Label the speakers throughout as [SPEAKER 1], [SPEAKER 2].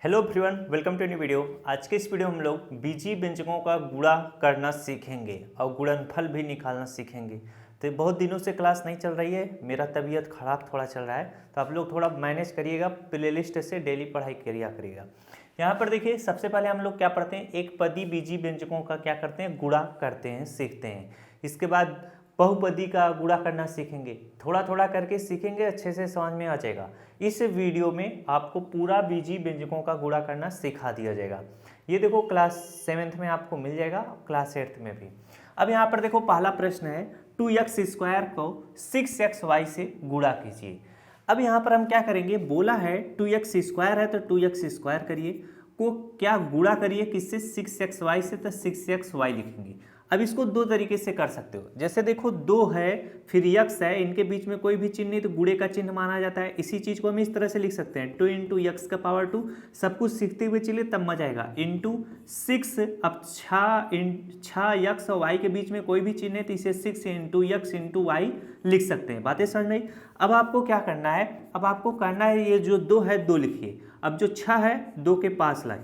[SPEAKER 1] Hello everyone, welcome to new video. आज के इस वीडियो में हम लोग बीजीय व्यंजकों का गुणा करना सीखेंगे और गुणनफल भी निकालना सीखेंगे। तो बहुत दिनों से क्लास नहीं चल रही है, मेरा तबीयत ख़राब थोड़ा चल रहा है, तो आप लोग थोड़ा मैनेज करिएगा, प्लेलिस्ट से डेली पढ़ाई करिएगा। यहाँ पर देखिए, सबसे पहले हम लोग क्या पढ़ते हैं, एक पदी बीजीय व्यंजकों का क्या करते हैं, गुणा करते हैं, सीखते हैं। इसके बाद बहुपदी का गुणा करना सीखेंगे, थोड़ा थोड़ा करके सीखेंगे, अच्छे से समझ में आ जाएगा। इस वीडियो में आपको पूरा बीजीय व्यंजकों का गुणा करना सिखा दिया जाएगा। ये देखो क्लास 7th में आपको मिल जाएगा, क्लास 8th में भी। अब यहाँ पर देखो, पहला प्रश्न है 2x² को 6xy से गुणा कीजिए। अब यहाँ पर हम क्या करेंगे, बोला है 2x² है तो 2x² करिए, को क्या गुणा करिए किससे, 6xy से, तो 6xy लिखेंगे। अब इसको दो तरीके से कर सकते हो, जैसे देखो 2 है फिर x है, इनके बीच में कोई भी चिन्ह नहीं तो गुणे का चिन्ह माना जाता है। इसी चीज को हम इस तरह से लिख सकते हैं 2 × x⁻²। सब कुछ सीखते हुए चलिए तब मजा आएगा। इंटू 6, अब 6x और y के बीच में कोई भी चिन्ह है तो इसे 6 × x × y लिख सकते हैं। बातें समझ में आई। अब आपको क्या करना है, अब आपको करना है, ये जो 2 है 2 लिखिए, अब जो 6 है 2 के पास लाए,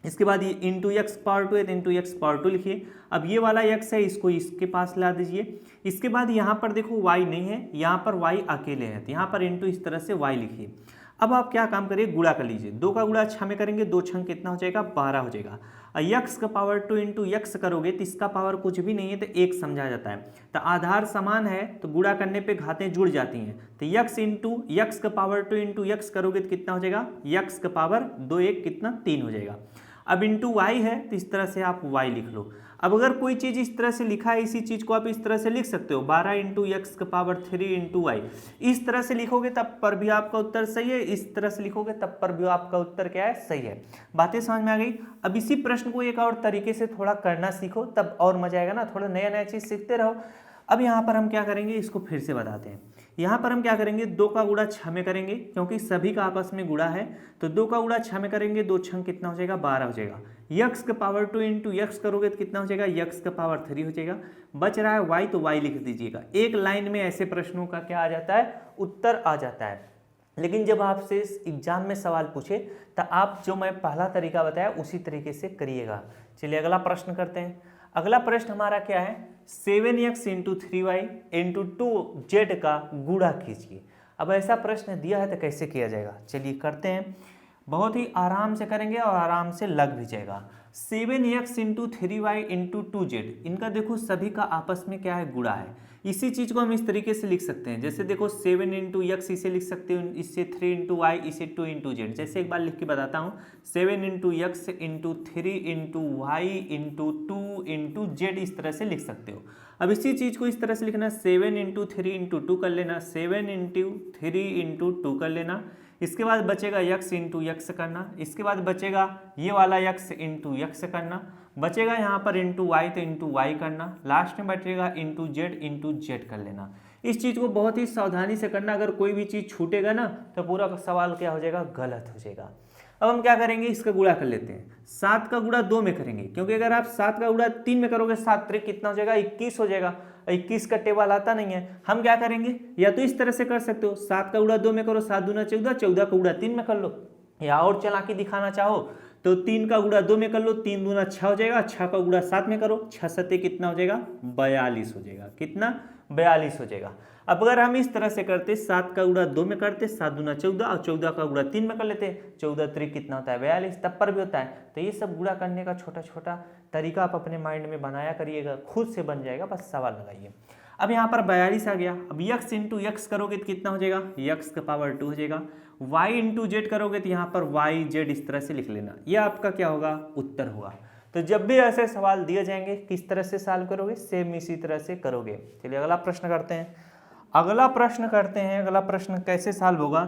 [SPEAKER 1] इसके बाद ये इंटू x⁻² है तो इंटू x⁻² लिखिए। अब ये वाला x है, इसको इसके पास ला दीजिए। इसके बाद यहाँ पर देखो y नहीं है, यहाँ पर y अकेले है, तो यहाँ पर इंटू इस तरह से y लिखिए। अब आप क्या काम करिए, गुणा कर लीजिए। 2 का गुणा 6 में करेंगे, 2 छंग कितना हो जाएगा, 12 हो जाएगा। x⁻² × x करोगे तो इसका पावर कुछ भी नहीं है तो 1 समझा जाता है। तो आधार समान है तो गुणा करने पे घातें जुड़ जाती हैं, तो x × x⁻² × x करोगे तो कितना हो जाएगा, x⁻2 1 कितना 3 हो जाएगा। अब इंटू y है तो इस तरह से आप y लिख लो। अब अगर कोई चीज़ इस तरह से लिखा है, इसी चीज़ को आप इस तरह से लिख सकते हो, 12 × x⁻3 × y। इस तरह से लिखोगे तब पर भी आपका उत्तर सही है, इस तरह से लिखोगे तब पर भी आपका उत्तर क्या है, सही है। बातें समझ में आ गई। अब इसी प्रश्न को एक और तरीके से थोड़ा करना सीखो, तब और मजा आएगा ना, थोड़ा नया नया चीज़ सीखते रहो। अब यहाँ पर हम क्या करेंगे, इसको फिर से बताते हैं। यहाँ पर हम क्या करेंगे, 2 का गुणा 6 में करेंगे, क्योंकि सभी का आपस में गुणा है, तो 2 का गुणा 6 में करेंगे, 2 छंग कितना हो जाएगा, 12 हो जाएगा। x⁻2 × x करोगे तो कितना हो जाएगा, x⁻3 हो जाएगा। बच रहा है y तो y लिख दीजिएगा। एक लाइन में ऐसे प्रश्नों का क्या आ जाता है, उत्तर आ जाता है। लेकिन जब आपसे एग्जाम में सवाल पूछे तो आप जो मैं पहला तरीका बताया उसी तरीके से करिएगा। चलिए अगला प्रश्न करते हैं। अगला प्रश्न हमारा क्या है, 7x × 3y × 2z का गुणा कीजिए। अब ऐसा प्रश्न दिया है तो कैसे किया जाएगा, चलिए करते हैं। बहुत ही आराम से करेंगे और आराम से लग भी जाएगा। 7x × 3y × 2z, इनका देखो सभी का आपस में क्या है, गुणा है। इसी चीज को हम इस तरीके से लिख सकते हैं, जैसे देखो 7 × x इसे लिख सकते हो, इससे 3 × y, इसे 2 × z। जैसे एक बार लिख के बताता हूँ, 7 × x × 3 × y × 2 × z, इस तरह से लिख सकते हो। अब इसी चीज को इस तरह से लिखना, 7 × 3 × 2 कर लेना, 7 × 3 × 2 कर लेना। इसके बाद बचेगा x × x करना, इसके बाद बचेगा ये वाला x × x करना, बचेगा यहाँ पर इंटू y तो इंटू y करना, लास्ट में बचेगा इंटू z कर लेना। इस चीज़ को बहुत ही सावधानी से करना, अगर कोई भी चीज़ छूटेगा ना तो पूरा सवाल क्या हो जाएगा, गलत हो जाएगा। अब हम क्या करेंगे, इसका गुणा कर लेते हैं। 7 का गुणा 2 में करेंगे, क्योंकि अगर आप 7 का गुणा 3 में करोगे, 7 3 कितना हो जाएगा, 21 हो जाएगा। 21 का टेबल आता नहीं है, हम क्या करेंगे, या तो इस तरह से कर सकते हो, 7 का गुणा 2 में करो, 7 दूना 14, 14 का गुणा 3 में कर लो, या और चालाकी दिखाना चाहो तो 3 का गुणा 2 में कर लो, 3 दूना 6 हो जाएगा, 6 का गुणा 7 में करो, 6 7 कितना हो जाएगा, 42 हो जाएगा। कितना, 42 हो जाएगा। अब अगर हम इस तरह से करते, 7 का गुणा 2 में करते, 7 दूना 14 और 14 का गुणा 3 में कर लेते, 14 3 कितना होता है, 42, तब पर भी होता है। तो ये सब गुणा करने का छोटा छोटा तरीका आप अपने माइंड में बनाया करिएगा, खुद से बन जाएगा, बस सवाल लगाइए। अब यहाँ पर 42 आ गया। अब x × x करोगे तो कितना हो जाएगा, x⁻2 हो जाएगा। y × z करोगे तो यहाँ पर y z इस तरह से लिख लेना, यह आपका क्या होगा, उत्तर होगा। तो जब भी ऐसे सवाल दिए जाएंगे किस तरह से सॉल्व करोगे, सेम इसी तरह से करोगे। चलिए अगला प्रश्न करते हैं। अगला प्रश्न कैसे सॉल्व होगा,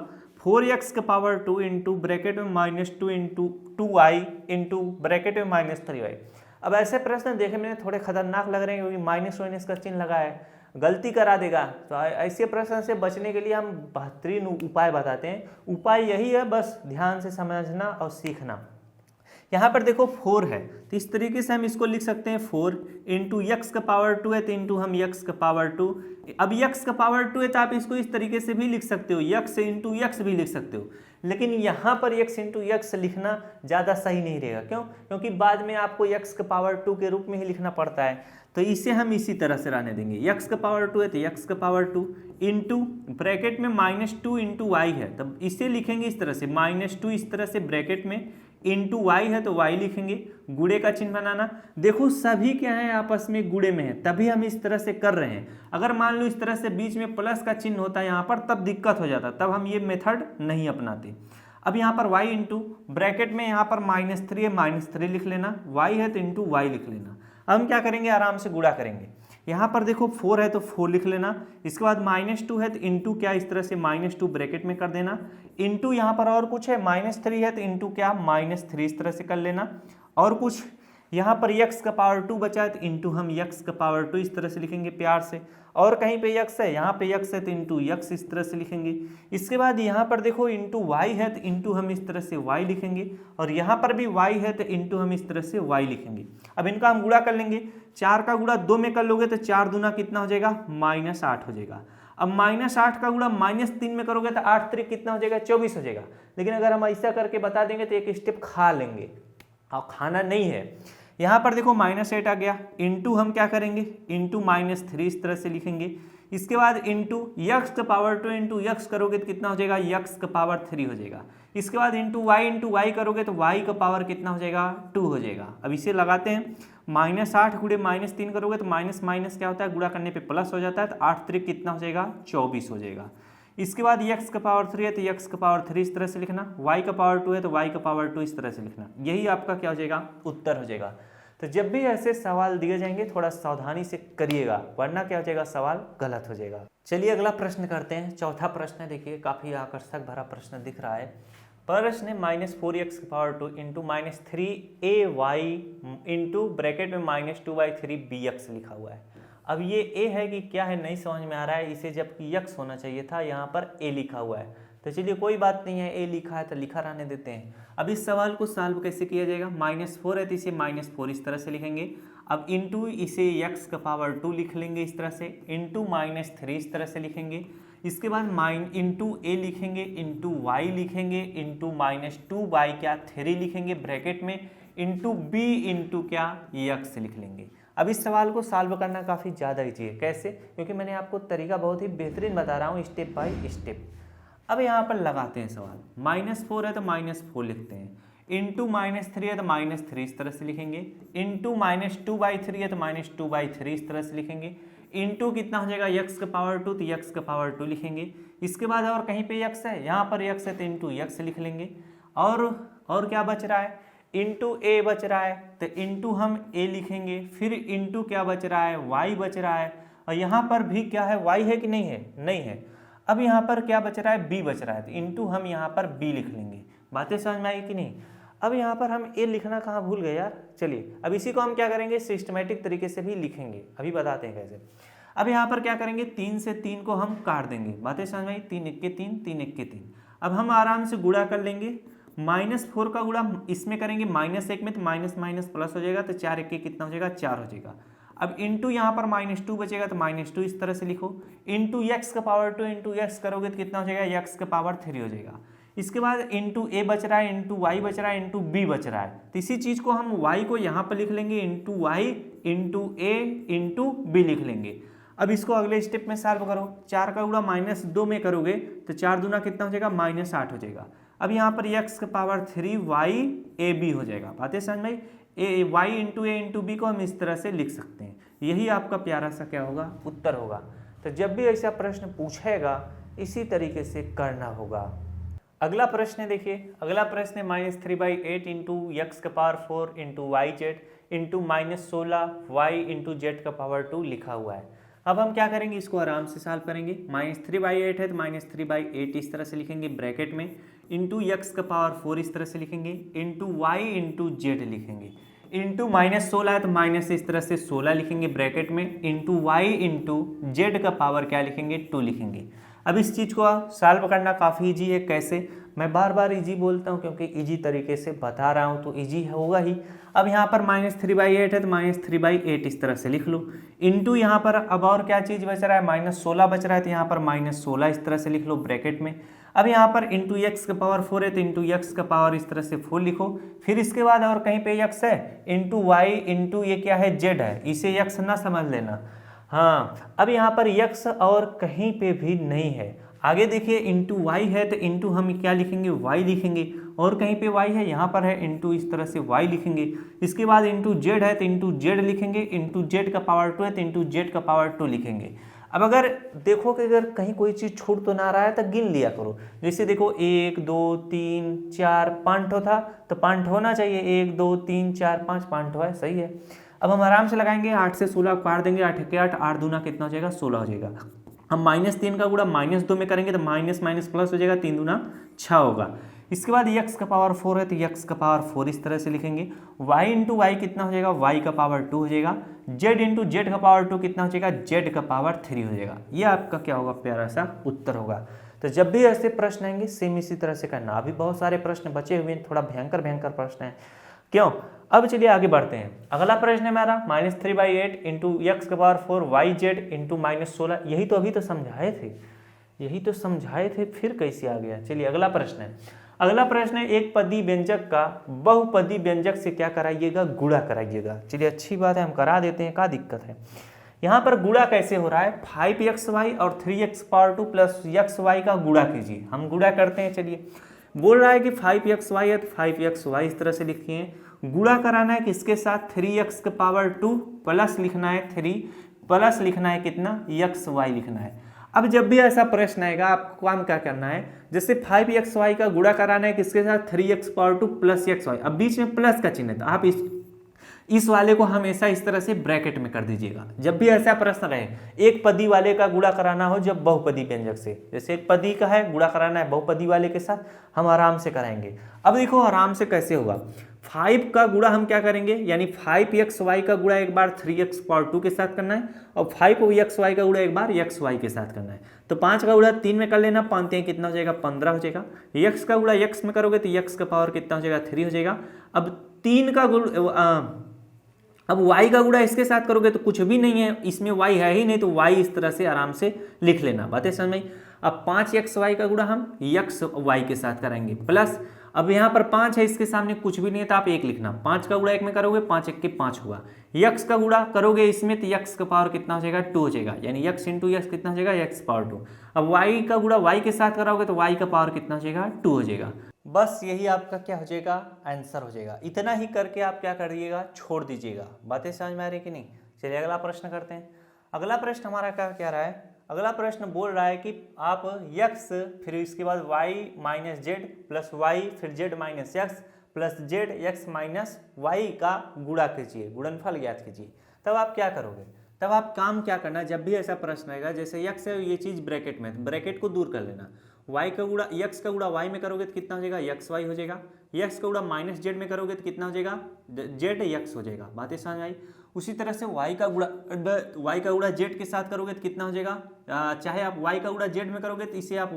[SPEAKER 1] 4x⁻2 इंटू ब्रैकेट में -2 इंटू 2y इंटू ब्रैकेट में -3y। अब ऐसे प्रश्न देखने में थोड़े खतरनाक लग रहे हैं, क्योंकि माइनस का चिन्ह लगा है, गलती करा देगा। तो ऐसे प्रश्न से बचने के लिए हम बेहतरीन उपाय बताते हैं। उपाय यही है, बस ध्यान से समझना और सीखना। यहाँ पर देखो 4 है, तो इस तरीके से हम इसको लिख सकते हैं, 4 × x⁻2 है तो इंटू हम x⁻2। अब x⁻2 है तो आप इसको इस तरीके से भी लिख सकते हो, x × x भी लिख सकते हो। लेकिन यहाँ पर x इंटू एक्स लिखना ज़्यादा सही नहीं रहेगा। क्यों? क्योंकि बाद में आपको x का पावर 2 के रूप में ही लिखना पड़ता है, तो इसे हम इसी तरह से रहने देंगे। x का पावर 2 है तो x का पावर 2 इंटू ब्रैकेट में -2 इंटू वाई है, तब इसे लिखेंगे इस तरह से -2 इस तरह से ब्रैकेट में इंटू वाई है तो वाई लिखेंगे, गुणे का चिन्ह बनाना। देखो सभी क्या है आपस में गुणे में है, तभी हम इस तरह से कर रहे हैं। अगर मान लो इस तरह से बीच में प्लस का चिन्ह होता है यहाँ पर, तब दिक्कत हो जाता, तब हम ये मेथड नहीं अपनाते। अब यहाँ पर y इंटू ब्रैकेट में यहाँ पर -3 है, -3 लिख लेना, y है तो इंटू वाई लिख लेना। अब हम क्या करेंगे, आराम से गुणा करेंगे। यहाँ पर देखो 4 है तो 4 लिख लेना, इसके बाद -2 है तो इंटू क्या इस तरह से -2 ब्रैकेट में कर देना, इंटू यहाँ पर और कुछ है -3 है तो इंटू क्या -3 इस तरह से कर लेना, और कुछ यहाँ पर x का पावर 2 बचा है तो इंटू हम x का पावर 2 इस तरह से लिखेंगे प्यार से, और कहीं पे x है, यहाँ पे x है तो इंटू x इस तरह से लिखेंगे। इसके बाद यहाँ पर देखो इंटू y है तो इंटू हम इस तरह से y लिखेंगे, और यहाँ पर भी y है तो इंटू हम इस तरह से y लिखेंगे। अब इनका हम गुणा कर लेंगे, 4 का गुणा 2 में कर लोगे तो 4 दूना कितना हो जाएगा, -8 हो जाएगा। अब -8 का गुणा -3 में करोगे तो 8 3 कितना हो जाएगा, 24 हो जाएगा। लेकिन अगर हम ऐसा करके बता देंगे तो एक स्टेप खा लेंगे, और खाना नहीं है। यहाँ पर देखो -8 आ गया, इंटू हम क्या करेंगे, इंटू -3 इस तरह से लिखेंगे। इसके बाद इंटू x का पावर 2 इंटू x करोगे तो कितना हो जाएगा, x का पावर 3 हो जाएगा। इसके बाद इंटू y करोगे तो y का पावर कितना हो जाएगा, 2 हो जाएगा। अब इसे लगाते हैं, -8 गुणे -3 करोगे तो माइनस माइनस क्या होता है, गुणा करने पे प्लस हो जाता है, तो 8 3 कितना हो जाएगा, 24 हो जाएगा। इसके बाद x का पावर 3 है तो x का पावर 3 इस तरह से लिखना, y का पावर 2 है तो y का पावर 2 इस तरह से लिखना। यही आपका क्या हो जाएगा, उत्तर हो जाएगा। तो जब भी ऐसे सवाल दिए जाएंगे थोड़ा सावधानी से करिएगा, वरना क्या हो जाएगा, सवाल गलत हो जाएगा। चलिए अगला प्रश्न करते हैं। चौथा प्रश्न है, देखिए काफ़ी आकर्षक भरा प्रश्न दिख रहा है। प्रश्न है -4x का power 2 into -3ay into bracket में -2y3bx लिखा हुआ है। अब ये a है कि क्या है नहीं समझ में आ रहा है, इसे जबकि x होना चाहिए था, यहाँ पर a लिखा हुआ है। तो चलिए कोई बात नहीं है, a लिखा है तो लिखा रहने देते हैं। अब इस सवाल को सॉल्व कैसे किया जाएगा, -4 है तो इसे -4 इस तरह से लिखेंगे। अब इंटू इसे x का पावर 2 लिख लेंगे इस तरह से, इंटू -3 इस तरह से लिखेंगे। इसके बाद इंटू a लिखेंगे, इंटू y लिखेंगे, इंटू -2y क्या 3 लिखेंगे ब्रैकेट में, इंटू b इंटू क्या x लिख लेंगे। अब इस सवाल को सॉल्व करना काफ़ी ज़्यादा ईजी है। कैसे? क्योंकि मैंने आपको तरीका बहुत ही बेहतरीन बता रहा हूँ, स्टेप बाय स्टेप। अब यहाँ पर लगाते हैं सवाल, -4 है तो -4 लिखते हैं, इंटू -3 है तो -3 इस तरह से लिखेंगे, इंटू -2/3 है तो -2/3 इस तरह से लिखेंगे, इंटू कितना हो जाएगा x का पावर 2 तो x का पावर 2 लिखेंगे। इसके बाद और कहीं पे x है, यहाँ पर x है तो इंटू x लिख लेंगे। और क्या बच रहा है, इंटू a बच रहा है तो इंटू हम a लिखेंगे, फिर इंटू क्या बच रहा है, y बच रहा है, और यहाँ पर भी क्या है, y है कि नहीं है, नहीं है। अब यहाँ पर क्या बच रहा है, b बच रहा है, तो इंटू हम यहाँ पर b लिख लेंगे। बातें समझ में आई कि नहीं? अब यहाँ पर हम a लिखना कहाँ भूल गए यार। चलिए अब इसी को हम क्या करेंगे, सिस्टमेटिक तरीके से भी लिखेंगे, अभी बताते हैं कैसे। अब यहाँ पर क्या करेंगे, 3 से 3 को हम काट देंगे। बातें समझ में आई, 3 1 के 3, 3 1 के 3। अब हम आराम से गुणा कर लेंगे, -4 का गुणा इसमें करेंगे -1 में, तो माइनस माइनस प्लस हो जाएगा, तो 4 1 के कितना हो जाएगा, 4 हो जाएगा। अब इंटू यहाँ पर -2 बचेगा तो -2 इस तरह से लिखो, इंटू x का पावर 2 इंटू x करोगे तो कितना हो जाएगा, x का पावर 3 हो जाएगा। इसके बाद इंटू a बच रहा है, इंटू y बच रहा है, इंटू b बच रहा है, तो इसी चीज़ को हम y को यहाँ पर लिख लेंगे, into y into a into b लिख लेंगे। अब इसको अगले स्टेप में सॉल्व करो, 4 का गुणा -2 में करोगे तो 4 दूना कितना हो जाएगा, -8 हो जाएगा। अब यहाँ पर x का पावर 3 y a b हो जाएगा। बातें समझ में, y into a into b को हम इस तरह से लिख सकते हैं। यही आपका प्यारा सा क्या होगा, उत्तर होगा। तो जब भी ऐसा प्रश्न पूछेगा इसी तरीके से करना होगा। अगला प्रश्न है, देखिए अगला प्रश्न है -3/8 इंटू x का power 4 into Y Z into -16y into Z का पावर 2 लिखा हुआ है। अब हम क्या करेंगे, इसको आराम से सॉल्व करेंगे। -3/8 है तो -3/8 इस तरह से लिखेंगे ब्रैकेट में, इंटू x का पावर 4 इस तरह से लिखेंगे, इंटू y इंटू जेड लिखेंगे, इंटू -16 है तो माइनस इस तरह से 16 लिखेंगे ब्रैकेट में, इंटू y इंटू जेड का पावर क्या लिखेंगे, 2 लिखेंगे। अब इस चीज़ को सॉल्व करना काफ़ी इजी है। कैसे? मैं बार बार इजी बोलता हूँ क्योंकि इजी तरीके से बता रहा हूँ तो इजी होगा ही। अब यहाँ पर -3/8 है तो -3/8 इस तरह से लिख लो, इंटू यहाँ पर अब और क्या चीज़ बच रहा है, -16 बच रहा है तो यहाँ पर -16 इस तरह से लिख लो ब्रैकेट में। अब यहाँ पर इंटू एक्स का पावर 4 है तो इंटू एक्स का पावर इस तरह से 4 लिखो। फिर इसके बाद और कहीं पे एक्स है, इंटू वाई इंटू ये क्या है, जेड है, इसे एक्स ना समझ लेना। हाँ, अब यहाँ पर एक्स और कहीं पे भी नहीं है। आगे देखिए इंटू वाई है तो इंटू हम क्या लिखेंगे, वाई लिखेंगे, और कहीं पे वाई है, यहाँ पर है इंटू इस तरह से वाई लिखेंगे। इसके बाद इंटू जेड है तो इंटू जेड लिखेंगे, इंटू जेड का पावर 2 है तो इंटू जेड का पावर 2 लिखेंगे। अब अगर देखो कि अगर कहीं कोई चीज़ छूट तो ना रहा है तो गिन लिया करो। जैसे देखो 1 2 3 4 5 ठो था तो 5 होना चाहिए, 1 2 3 4 5 5 है, सही है। अब हम आराम से लगाएंगे, 8 से 16 काट देंगे, 8 के 8, 8 दूना कितना हो जाएगा, 16 हो जाएगा। हम -3 का गुणा -2 में करेंगे तो माइनस माइनस प्लस हो जाएगा, 3 दूना 6 होगा। इसके बाद x का पावर 4 है तो x का पावर 4 इस तरह से लिखेंगे। y इंटू वाई कितना हो जाएगा, y का पावर 2 हो जाएगा। z इंटू जेड का पावर 2 कितना हो जाएगा, z का पावर 3 हो जाएगा। ये आपका क्या होगा, प्यारा सा उत्तर होगा। तो जब भी ऐसे प्रश्न आएंगे सेम इसी तरह से करना। अभी बहुत सारे प्रश्न बचे हुए हैं, थोड़ा भयंकर भयंकर प्रश्न है, क्यों। अब चलिए आगे बढ़ते हैं। अगला प्रश्न है हमारा -3/8 इंटू एक्स का पावर 4 वाई जेड इंटू -16। यही तो अभी तो समझाए थे, यही तो समझाए थे, फिर कैसे आ गया। चलिए अगला प्रश्न है। अगला प्रश्न है एक पदी व्यंजक का बहुपदी व्यंजक से क्या कराइएगा, गुणा कराइएगा। चलिए अच्छी बात है, हम करा देते हैं, क्या दिक्कत है। यहाँ पर गुणा कैसे हो रहा है, 5xy और 3x पावर 2 प्लस xy का गुणा कीजिए। हम गुणा करते हैं। चलिए बोल रहा है कि 5xy है तो 5xy इस तरह से लिखिए। गुणा कराना है किसके साथ, 3x का पावर 2 प्लस लिखना है 3 प्लस लिखना है कितना, xy लिखना है। अब जब भी ऐसा प्रश्न आएगा आपको काम क्या करना है, जैसे 5xy का गुणा कराना है किसके साथ, 3x पावर 2 प्लस xy। अब बीच में प्लस का चिन्ह है तो आप इस वाले को हमेशा इस तरह से ब्रैकेट में कर दीजिएगा। जब भी ऐसा प्रश्न रहे, एक पदी वाले का गुणा कराना हो जब बहुपदी व्यंजक से, जैसे एक पदी का है गुणा कराना है बहुपदी वाले के साथ, हम आराम से कराएंगे। अब देखो आराम से कैसे होगा, 5 का गुणा हम क्या करेंगे, यानी 5xy का गुणा एक बार 3x पावर 2 के साथ करना है, और 5xy का गुणा एक बार xy के साथ करना है। तो 5 का गुणा 3 में कर लेना, 5 3 कितना हो जाएगा, 15 हो जाएगा। x का गुणा x में करोगे तो x का पावर कितना हो जाएगा, 3 हो जाएगा। अब 3 का गुणा, अब y का गुणा इसके साथ करोगे तो कुछ भी नहीं है, इसमें y है ही नहीं, तो y इस तरह से आराम से लिख लेना, बातें समझ में। अब 5xy का गुणा हम xy के साथ करेंगे प्लस, अब यहाँ पर 5 है, इसके सामने कुछ भी नहीं है तो आप 1 लिखना। 5 का गुणा 1 में करोगे 5 1 के 5 हुआ। x का गुणा करोगे इसमें तो x का पावर कितना हो जाएगा, 2 हो जाएगा, यानी x इंटू x कितना हो जाएगा, x पावर 2। अब y का गुणा y के साथ करोगे तो y का पावर कितना हो जाएगा, 2 हो जाएगा। बस यही आपका क्या हो जाएगा, आंसर हो जाएगा। इतना ही करके आप क्या करिएगा, छोड़ दीजिएगा। बातें समझ में आ रही कि नहीं। चलिए अगला प्रश्न करते हैं। अगला प्रश्न हमारा क्या कह रहा है, अगला प्रश्न बोल रहा है कि आप x फिर इसके बाद y minus Z plus Y फिर z minus X plus Z X minus Y का गुणा कीजिए, गुणनफल ज्ञात कीजिए। तब आप क्या करोगे, तब आप काम क्या करना, जब भी ऐसा प्रश्न आएगा, जैसे x है ये चीज़ ब्रैकेट में, ब्रैकेट को दूर कर लेना। y का गुणा x का गुणा y में करोगे तो कितना हो जाएगा, xy हो जाएगा। x का गुणा माइनस जेड में करोगे तो कितना हो जाएगा, जेड x हो जाएगा। बातें समझ आई। उसी तरह से y का गुणा z के साथ करोगे तो कितना हो जाएगा, चाहे आप y का गुणा z में करोगे तो इसे आप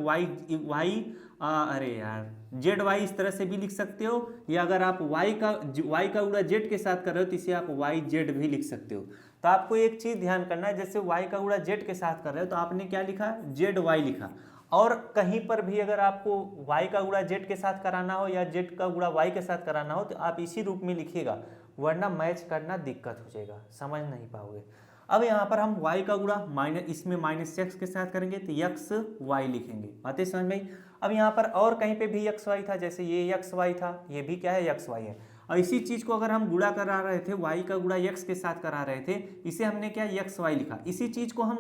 [SPEAKER 1] अरे यार ZY इस तरह से भी लिख सकते हो, या अगर आप y का गुणा z के साथ कर रहे हो तो इसे आप YZ भी लिख सकते हो। तो आपको एक चीज़ ध्यान करना है, जैसे y का गुणा z के साथ कर रहे हो तो आपने क्या लिखा, ZY लिखा। और कहीं पर भी अगर आपको y का गुणा z के साथ कराना हो या z का गुणा y के साथ कराना हो तो आप इसी रूप में लिखिएगा, वरना मैच करना दिक्कत हो जाएगा, समझ नहीं पाओगे। अब यहाँ पर हम y का गुणा इसमें माइनस x के साथ करेंगे तो xy लिखेंगे। बातें समझ में। अब यहाँ पर और कहीं पे भी xy था, जैसे ये xy था, ये भी क्या है, xy है। और इसी चीज़ को अगर हम गुणा करा रहे थे, y का गुणा x के साथ करा रहे थे, इसे हमने क्या xy लिखा। इसी चीज़ को हम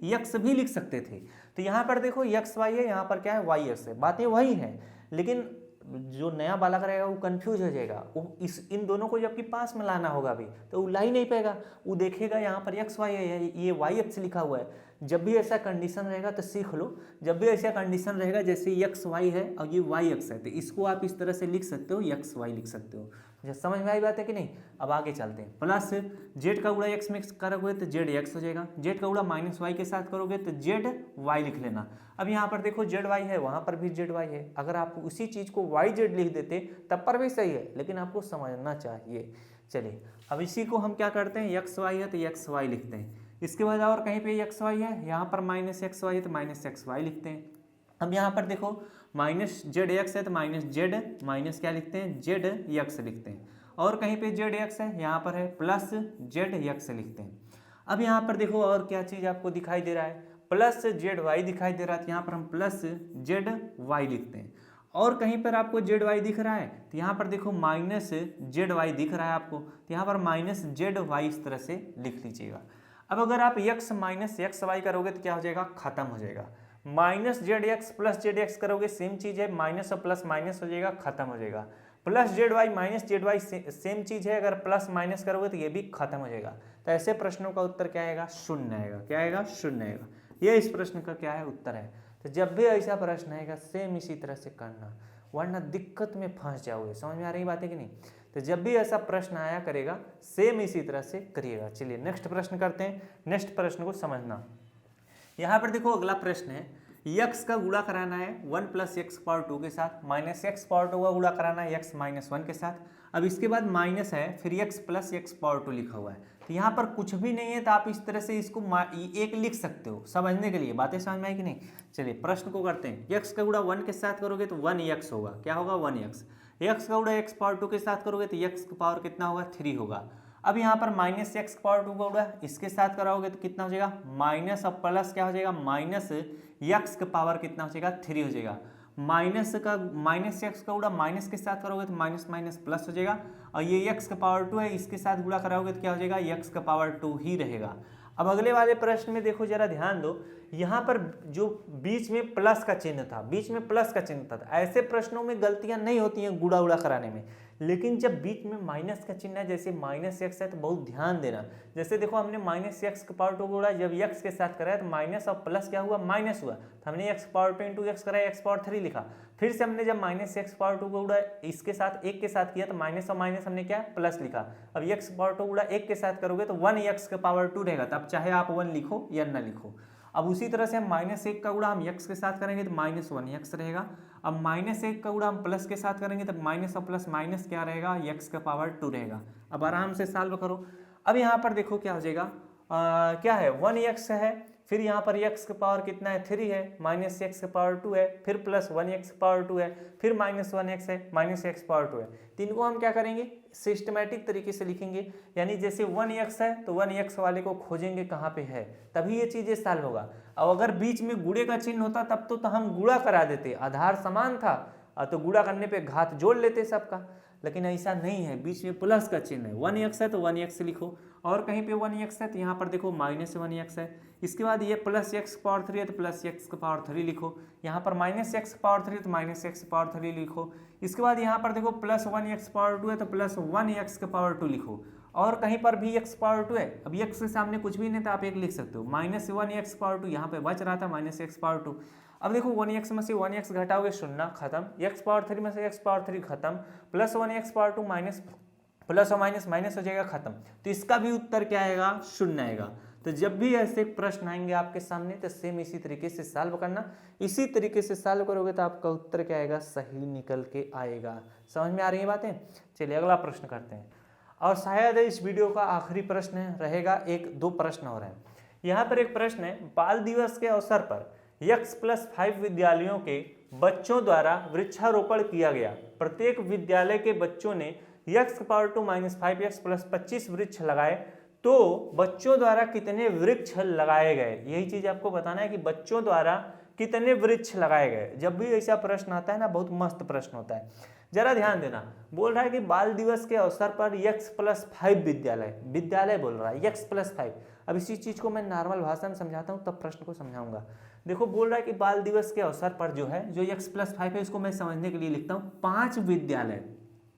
[SPEAKER 1] yx भी लिख सकते थे। तो यहाँ पर देखो xy है, यहाँ पर क्या है, yx है, बातें वही हैं, लेकिन जो नया बालक रहेगा वो कंफ्यूज हो जाएगा। वो इन दोनों को जबकि पास में लाना होगा अभी, तो वो ला ही नहीं पाएगा। वो देखेगा यहाँ पर xy है, ये yx लिखा हुआ है। जब भी ऐसा कंडीशन रहेगा तो सीख लो, जब भी ऐसा कंडीशन रहेगा जैसे xy है और ये yx है, तो इसको आप इस तरह से लिख सकते हो, xy लिख सकते हो। मुझे समझ में आई बात है कि नहीं। अब आगे चलते हैं। प्लस z का गुणा x में करोगे तो zx हो जाएगा, z का गुणा माइनस y के साथ करोगे तो zy लिख लेना। अब यहाँ पर देखो zy है, वहाँ पर भी zy है। अगर आप उसी चीज़ को yz लिख देते तब पर भी सही है, लेकिन आपको समझना चाहिए। चलिए अब इसी को हम क्या करते हैं, xy है तो xy लिखते हैं। इसके बाद और कहीं पे xy है, यहाँ पर माइनस xy है तो माइनस xy लिखते हैं। अब यहाँ पर देखो माइनस जेड एक्स है तो माइनस जेड माइनस क्या लिखते हैं, जेड एक्स लिखते हैं, और कहीं पे जेड एक्स है, यहाँ पर है प्लस जेड एक्स लिखते हैं। अब यहाँ पर देखो और क्या चीज़ आपको दिखाई दे रहा है, प्लस जेड वाई दिखाई दे रहा है, तो यहाँ पर हम प्लस जेड वाई लिखते हैं। और कहीं पर आपको जेड वाई दिख रहा है तो यहाँ पर देखो माइनस जेड वाई दिख रहा है आपको, तो यहाँ पर माइनस जेड वाई इस तरह से लिख लीजिएगा। अब अगर आप x माइनस एक्स वाई करोगे तो क्या हो जाएगा, खत्म हो जाएगा। Minus Z x plus Z x करोगे सेम चीज़ है, माइनस और प्लस माइनस हो जाएगा, खत्म हो जाएगा। Plus Z Y minus Z Y same चीज़ है, अगर प्लस माइनस करोगे तो ये भी खत्म हो जाएगा। तो ऐसे प्रश्नों का उत्तर क्या आएगा, शून्य आएगा। क्या आएगा, शून्य आएगा। ये इस प्रश्न का क्या है, उत्तर है। तो जब भी ऐसा प्रश्न आएगा सेम इसी तरह से करना, वरना दिक्कत में फंस जाओगे। समझ में आ रही बात है कि नहीं। तो जब भी ऐसा प्रश्न आया करेगा सेम इसी तरह से करिएगा। चलिए नेक्स्ट प्रश्न करते हैं। नेक्स्ट प्रश्न को समझना, यहाँ पर देखो अगला प्रश्न है, x का गुणा कराना है 1 प्लस एक्स पावर 2 के साथ, माइनस एक्स पावर 2 का गुणा कराना है x माइनस 1 के साथ। अब इसके बाद माइनस है, फिर x प्लस एक्स पावर 2 लिखा हुआ है, तो यहाँ पर कुछ भी नहीं है, तो आप इस तरह से इसको एक लिख सकते हो समझने के लिए। बातें समझ में आई कि नहीं। चलिए प्रश्न को करते हैं। x का गुणा 1 के साथ करोगे तो 1x होगा। क्या होगा, 1x। x का गुणा x पावर 2 के साथ करोगे तो x का पावर कितना होगा, 3 होगा। अब यहाँ पर माइनस एक्स पावर 2 का गुणा इसके साथ कराओगे तो कितना हो जाएगा, माइनस और प्लस क्या हो जाएगा, माइनस एक्स का पावर कितना हो जाएगा, 3 हो जाएगा। माइनस एक्स का गुणा माइनस के साथ करोगे तो माइनस माइनस प्लस हो जाएगा, और ये एक्स का पावर 2 है, इसके साथ गुणा कराओगे तो क्या हो जाएगा, एक्स का पावर 2 ही रहेगा। अब अगले वाले प्रश्न में देखो जरा ध्यान दो, यहाँ पर जो बीच में प्लस का चिन्ह था, बीच में प्लस का चिन्ह था, ऐसे प्रश्नों में गलतियां नहीं होती हैं गुणा उड़ा कराने में। लेकिन जब बीच में माइनस का चिन्ह है, जैसे माइनस एक्स है, तो बहुत ध्यान देना। जैसे देखो हमने माइनस एक्स का पावर 2 गुणा जब एक्स के साथ कराया तो माइनस और प्लस क्या हुआ, माइनस हुआ, तो हमने एक्स पावर 2 इंटू एक्स कराया, एक्स पावर 3 लिखा। फिर से हमने जब माइनस एक्स पावर 2 को गुणा इसके साथ एक के साथ किया तो माइनस और माइनस हमने क्या, प्लस लिखा। अब एक्स पावर 2 गुणा एक के साथ करोगे तो 1 एक्स का पावर 2 रहेगा, तब चाहे आप 1 लिखो या ना लिखो। अब उसी तरह से हम माइनस 1 का गुणा हम एक्स के साथ करेंगे तो माइनस 1 एक्स रहेगा। अब माइनस 1 का गुणा हम प्लस के साथ करेंगे तो माइनस और प्लस माइनस क्या रहेगा, एक्स का पावर 2 रहेगा। अब आराम से सॉल्व करो। अब यहाँ पर देखो क्या हो जाएगा, क्या है, 1 एक्स है, फिर यहाँ पर एक्स का पावर कितना है, 3 है, माइनस एक्स का पावर 2 है, फिर प्लस 1 एक्स का पावर 2 है, फिर माइनस 1 एक्स है, माइनस एक्स पावर 2 है। तीन को हम क्या करेंगे, सिस्टमैटिक तरीके से लिखेंगे, यानी जैसे 1 एक्स है तो 1 एक्स वाले को खोजेंगे कहाँ पे है, तभी ये चीज़ें सॉल्व होगा। अब अगर बीच में गुणे का चिन्ह होता तब तो हम गुणा करा देते, आधार समान था तो गुणा करने पे घात जोड़ लेते सबका, लेकिन ऐसा नहीं है, बीच में प्लस का चिन्ह है। 1 एक्स है तो 1 एक्स लिखो, और कहीं पे 1 एक्स है तो यहाँ पर देखो माइनस 1 एक्स है। इसके बाद ये प्लस एक्स पावर 3 है तो प्लस एक्स का पावर 3 लिखो, यहाँ पर माइनस एक्स पावर 3 है तो माइनस एक्स पावर 3 लिखो। इसके बाद यहाँ पर देखो प्लस 1 एक्स पावर 2 है तो प्लस 1 एक्स का पावर 2 लिखो, और कहीं पर भी एक्स पावर 2 है, अब एक्स के सामने कुछ भी नहीं था, आप एक लिख सकते हो, माइनस 1 एक्स पावर 2 यहाँ पे बच रहा था माइनस एक्स पावर 2। अब देखो 1 एक्स में से 1 एक्स घटाओगे शून्य, खत्म, एक्स पावर 3 में से एक्स पावर 3 खत्म, plus 1 x power 2 minus plus और माइनस माइनस हो जाएगा, खत्म। तो इसका भी उत्तर क्या आएगा, शून्य आएगा। तो जब भी ऐसे प्रश्न आएंगे आपके सामने तो सेम इसी तरीके से सॉल्व करना, इसी तरीके से सॉल्व करोगे तो आपका उत्तर क्या आएगा, सही निकल के आएगा। समझ में आ रही है बातें। चलिए अगला प्रश्न करते हैं, और शायद इस वीडियो का आखिरी प्रश्न रहेगा, 1-2 प्रश्न और हैं। यहाँ पर एक प्रश्न है, बाल दिवस के अवसर पर x+5 विद्यालयों के बच्चों द्वारा वृक्षारोपण किया गया। प्रत्येक विद्यालय के बच्चों ने x की पावर 2 - 5x + 25 वृक्ष लगाए, तो बच्चों द्वारा कितने वृक्ष लगाए गए, यही चीज आपको बताना है कि बच्चों द्वारा कितने वृक्ष लगाए गए। जब भी ऐसा प्रश्न आता है ना, बहुत मस्त प्रश्न होता है, जरा ध्यान देना। बोल रहा है कि बाल दिवस के अवसर पर x+5 विद्यालय बोल रहा है, x+5। अब इसी चीज को मैं नॉर्मल भाषा में समझाता हूँ, तब प्रश्न को समझाऊंगा। देखो बोल रहा है कि बाल दिवस के अवसर पर जो है, जो x+5 है, इसको मैं समझने के लिए लिखता हूँ 5 विद्यालय।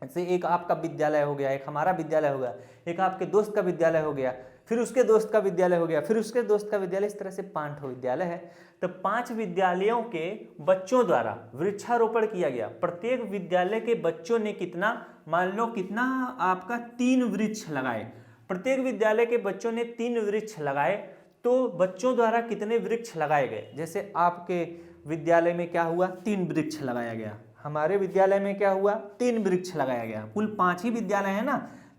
[SPEAKER 1] जैसे एक आपका विद्यालय हो गया, एक हमारा विद्यालय हो गया, एक आपके दोस्त का विद्यालय हो गया, फिर उसके दोस्त का विद्यालय हो गया, फिर उसके दोस्त का विद्यालय, इस तरह से 5 विद्यालय है। तो 5 विद्यालयों के बच्चों द्वारा वृक्षारोपण किया गया। प्रत्येक विद्यालय के बच्चों ने कितना, मान लो कितना, आपका 3 वृक्ष लगाए। प्रत्येक विद्यालय के बच्चों ने 3 वृक्ष लगाए, तो बच्चों द्वारा कितने वृक्ष लगाए गए। जैसे आपके विद्यालय में क्या हुआ, 3 वृक्ष लगाया गया, हमारे विद्यालय में क्या हुआ, 3 वृक्ष लगाया गया, कुल 5 ही विद्यालय है ना।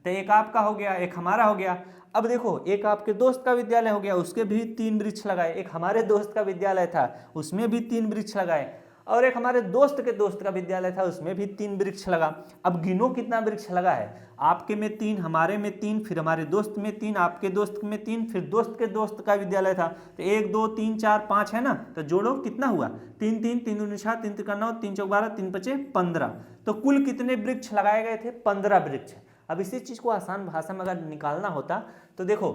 [SPEAKER 1] तो एक आपका हो गया, एक हमारा हो गया। अब देखो, एक आपके दोस्त का विद्यालय हो गया, उसके भी 3 वृक्ष लगाए। एक हमारे दोस्त का विद्यालय था, उसमें भी 3 वृक्ष लगाए। और एक हमारे दोस्त के दोस्त का विद्यालय था, उसमें भी 3 वृक्ष लगा। अब गिनो कितना वृक्ष लगा है। आपके में 3, हमारे में 3, फिर हमारे दोस्त में 3, आपके दोस्त में 3, फिर दोस्त के दोस्त का विद्यालय था। तो 1 2 3 4 5 है ना, तो जोड़ो कितना हुआ, 3 3 3 दूनी 6, 3 3 9, 3 4 12, 3 5 15। तो कुल कितने वृक्ष लगाए गए थे, 15 वृक्ष। अब इसी चीज को आसान भाषा में अगर निकालना होता तो देखो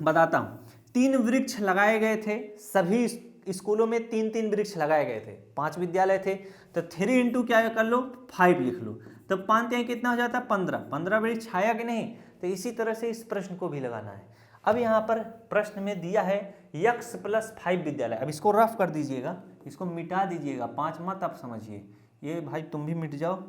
[SPEAKER 1] बताता हूँ। 3 वृक्ष लगाए गए थे, सभी स्कूलों में 3 वृक्ष लगाए गए थे। 5 विद्यालय थे, तो 3 इंटू क्या कर लो, 5 लिख लो। तो 5 यहाँ कितना हो जाता है, 15। 15 वृक्ष आया कि नहीं। तो इसी तरह से इस प्रश्न को भी लगाना है। अब यहाँ पर प्रश्न में दिया है x + 5 विद्यालय। अब इसको रफ कर दीजिएगा, इसको मिटा दीजिएगा, 5 मत आप समझिए। ये भाई तुम भी मिट जाओ,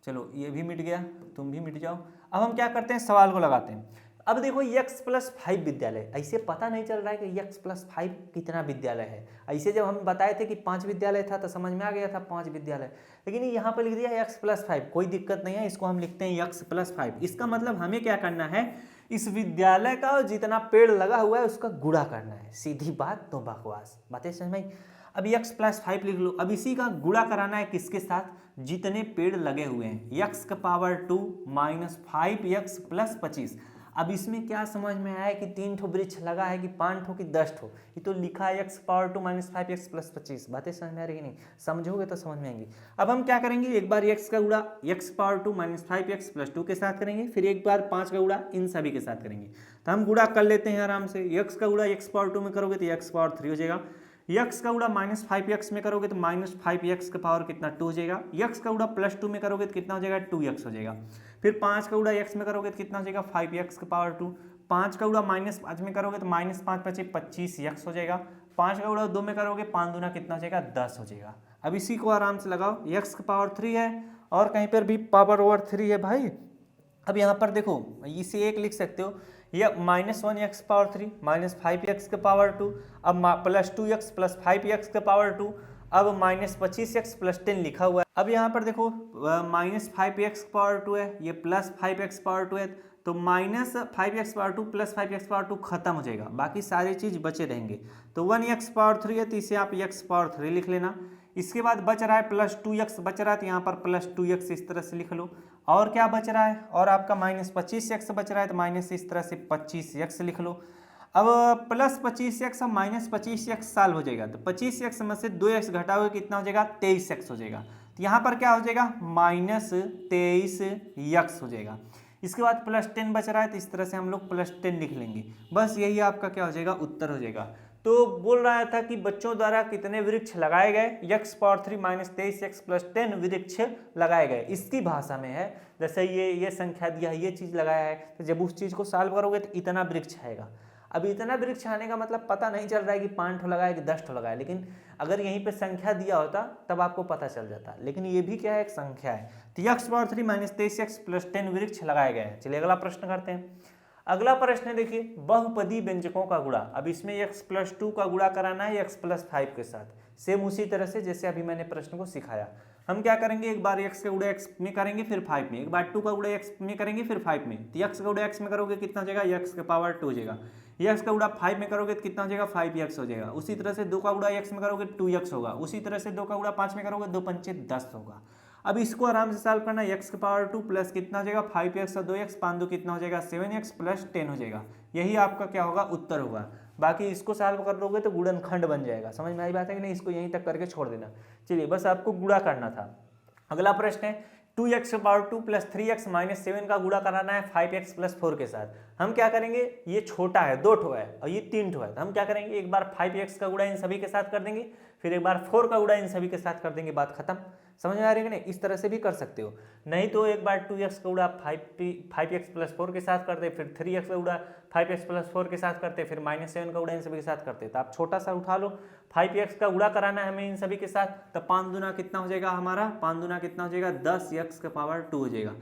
[SPEAKER 1] चलो ये भी मिट गया, तुम भी मिट जाओ। अब हम क्या करते हैं, सवाल को लगाते हैं। अब देखो x + 5 विद्यालय, ऐसे पता नहीं चल रहा है कि x + 5 कितना विद्यालय है। ऐसे जब हम बताए थे कि 5 विद्यालय था तो समझ में आ गया था 5 विद्यालय, लेकिन यहाँ पर लिख दिया है x + 5। कोई दिक्कत नहीं है, इसको हम लिखते हैं x + 5। इसका मतलब हमें क्या करना है, इस विद्यालय का जितना पेड़ लगा हुआ है उसका गुणा करना है। सीधी बात, तो बकवास बातें समझ में। अब x + 5 लिख लो। अब इसी का गुणा कराना है किसके साथ, जितने पेड़ लगे हुए हैं, x की पावर 2 - 5x + 25। अब इसमें क्या समझ में आया कि 3 ठो वृक्ष लगा है कि 5 ठो कि 10 ठो। ये तो लिखा है x की पावर 2 - 5x + 25। बातें समझ में आ रही है नहीं, समझोगे तो समझ में आएंगी। अब हम क्या करेंगे, एक बार x का गुणा x की पावर 2 - 5x + 2 के साथ करेंगे, फिर एक बार 5 का गुणा इन सभी के साथ करेंगे। तो हम गुणा कर लेते हैं आराम से। x का गुणा x की पावर 2 में करोगे तो x की पावर 3 हो जाएगा। x का गुणा -5x में करोगे तो -5x का पावर कितना, 2 हो जाएगा। x का गुणा +2 में करोगे तो कितना हो जाएगा, 2x हो जाएगा। फिर 5 का गुणा x में करोगे तो कितना हो जाएगा, 5x का पावर 2। 5 का गुणा -5 में करोगे तो -5 × 5 = 25x हो जाएगा। 5 का गुणा 2 में करोगे, 5 दूना कितना हो जाएगा, 10 हो जाएगा। अब इसी को आराम से लगाओ, x की पावर 3 है और कहीं पर भी पावर ओवर 3 है भाई। अब यहाँ पर देखो, इसे एक लिख सकते हो, यह -1x की पावर 3 - 5x की पावर 2, अब +2x + 5x की पावर 2, अब -25x + 10 लिखा हुआ है। अब यहाँ पर देखो -5x की पावर 2 है, ये +5x की पावर 2 है, तो -5x की पावर 2 + 5x की पावर 2 खत्म हो जाएगा, बाकी सारी चीज बचे रहेंगे। तो 1x की पावर 3 है, तो इसे आप x की पावर 3 लिख लेना। इसके बाद बच रहा है +2x बच रहा है, तो यहाँ पर +2x इस तरह से लिख लो। और क्या बच रहा है, और आपका -25x बच रहा है, तो माइनस इस तरह से 25x लिख लो। अब +25x और -25x साल हो जाएगा, तो 25x में से 2x घटाओगे कितना हो जाएगा, 23x हो जाएगा। तो यहाँ पर क्या हो जाएगा, -23x हो जाएगा। इसके बाद +10 बच रहा है, तो इस तरह से हम लोग +10 लिख लेंगे। बस यही आपका क्या हो जाएगा, उत्तर हो जाएगा। तो बोल रहा था कि बच्चों द्वारा कितने वृक्ष लगाए गए, x की पावर 3 - 23x + 10 वृक्ष लगाए गए। इसकी भाषा में है, जैसे ये संख्या दिया है, ये चीज लगाया है, तो जब उस चीज को सॉल्व करोगे तो इतना वृक्ष आएगा। अब इतना वृक्ष आने का मतलब पता नहीं चल रहा है कि 5 ठो लगाए कि 10 ठो लगाए, लेकिन अगर यहीं पे संख्या दिया होता तब आपको पता चल जाता। लेकिन ये भी क्या है, एक संख्या है। तो x की पावर 3 - 23x + 10 वृक्ष लगाए गए हैं। चलिए अगला प्रश्न करते हैं। अगला प्रश्न देखिए, बहुपदी व्यंजकों का गुणा। अब इसमें x + 2 का गुणा कराना है x + 5 के साथ, सेम उसी तरह से जैसे अभी मैंने प्रश्न को सिखाया। हम क्या करेंगे, एक बार x का गुणा x में करेंगे फिर 5 में, एक बार 2 का गुणा x में करेंगे फिर 5 में। तो x का गुणा x में करोगे कितना हो जाएगा, x की पावर 2 हो जाएगा। x का गुणा 5 में करोगे तो कितना हो जाएगा, 5x हो जाएगा। उसी तरह से 2 का गुणा x में करोगे 2x होगा। उसी तरह से 2 का गुणा 5 में करोगे 2 × 5 = 10 होगा। अब इसको आराम से सॉल्व करना, x की पावर 2 प्लस कितना हो जाएगा, 5x और 2x, 5 2 कितना हो जाएगा, 7x + 10 हो जाएगा। यही आपका क्या होगा, उत्तर होगा। बाकी इसको सॉल्व कर लोगे तो गुणनखंड बन जाएगा। समझ में आई बात है कि नहीं, इसको यहीं तक करके छोड़ देना। चलिए बस आपको गुणा करना था। अगला प्रश्न है 2x की पावर 2 + 3x - 7 का गुणा कराना है 5x + 4 के साथ। हम क्या करेंगे, ये छोटा है 2 ठो है और ये 3 ठो है, तो हम क्या करेंगे, एक बार 5x का गुणा इन सभी के साथ कर देंगे, फिर एक बार 4 का गुणा इन सभी के साथ कर देंगे, बात खत्म। समझ में आ रही है कि नहीं, इस तरह से भी कर सकते हो। नहीं तो एक बार 2x का गुणा 5x + 4 के साथ करते, फिर 3x का गुणा 5x + 4 के साथ करते, फिर -7 का गुणा इन सभी के साथ करते। तो आप छोटा सा उठा लो, 5x का गुणा कराना है हमें इन सभी के साथ, तो 5 दूना कितना हो जाएगा हमारा, 5 दूना कितना हो जाएगा, 10x की पावर 2 हो जाएगा।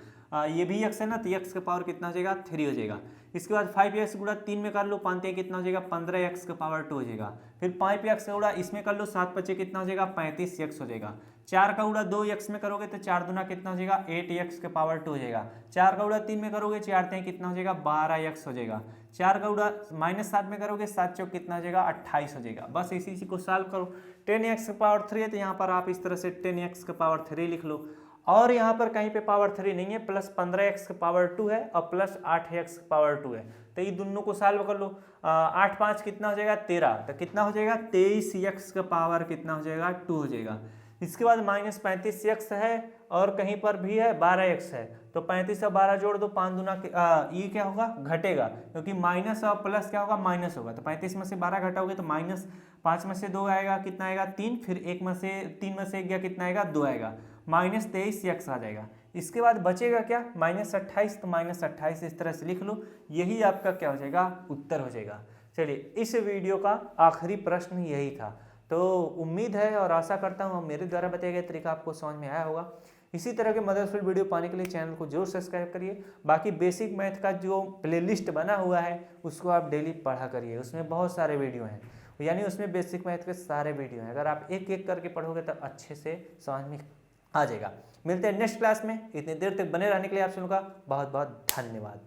[SPEAKER 1] ये भी x है ना, तो x का पावर कितना हो जाएगा, 3 हो जाएगा। इसके बाद 5x गुणा 3 में कर लो, 5 3 कितना हो जाएगा, 15x का पावर 2 हो जाएगा। फिर 5x का गुणा इसमें कर लो, 7 5 कितना हो जाएगा, 35x हो जाएगा। 4 का गुणा 2x में करोगे तो 4 दूना कितना हो जाएगा 8x के पावर 2 हो जाएगा। 4 का गुणा 3 में करोगे 4 3 कितना हो जाएगा 12x हो जाएगा। 4 का गुणा -7 में करोगे 7 चौक कितना हो जाएगा 28 हो जाएगा। बस इसी को सॉल्व करो। 10x के पावर 3 है तो यहाँ पर आप इस तरह से 10x के पावर 3 लिख लो, और यहाँ पर कहीं पे पावर 3 नहीं है, प्लस 15x के पावर 2 है और प्लस 8x के पावर 2 है, तो ये दोनों को सॉल्व कर लो। 8 5 कितना हो जाएगा 13, तो कितना हो जाएगा 23x का पावर कितना हो जाएगा 2 हो जाएगा। इसके बाद -35x है और कहीं पर भी है 12x है, तो 35 और 12 जोड़ दो, 5 दूना ये क्या होगा घटेगा, क्योंकि माइनस और प्लस क्या होगा माइनस होगा, तो 35 में से 12 घटाओगे तो -5 में से 2 आएगा कितना आएगा 3, फिर 3 में से 1 गया कितना आएगा 2 आएगा, -23x आ जाएगा। इसके बाद बचेगा क्या -28, तो -28 इस तरह से लिख लो, यही आपका क्या हो जाएगा उत्तर हो जाएगा। चलिए इस वीडियो का आखिरी प्रश्न यही था, तो उम्मीद है और आशा करता हूँ मेरे द्वारा बताया गया तरीका आपको समझ में आया होगा। इसी तरह के मदरफुल वीडियो पाने के लिए चैनल को जरूर सब्सक्राइब करिए। बाकी बेसिक मैथ का जो प्लेलिस्ट बना हुआ है उसको आप डेली पढ़ा करिए, उसमें बहुत सारे वीडियो हैं, यानी उसमें बेसिक मैथ के सारे वीडियो हैं। अगर आप एक एक करके पढ़ोगे तो अच्छे से समझ में आ जाएगा। मिलते हैं नेक्स्ट क्लास में, इतनी देर तक बने रहने के लिए आप सबका बहुत बहुत धन्यवाद।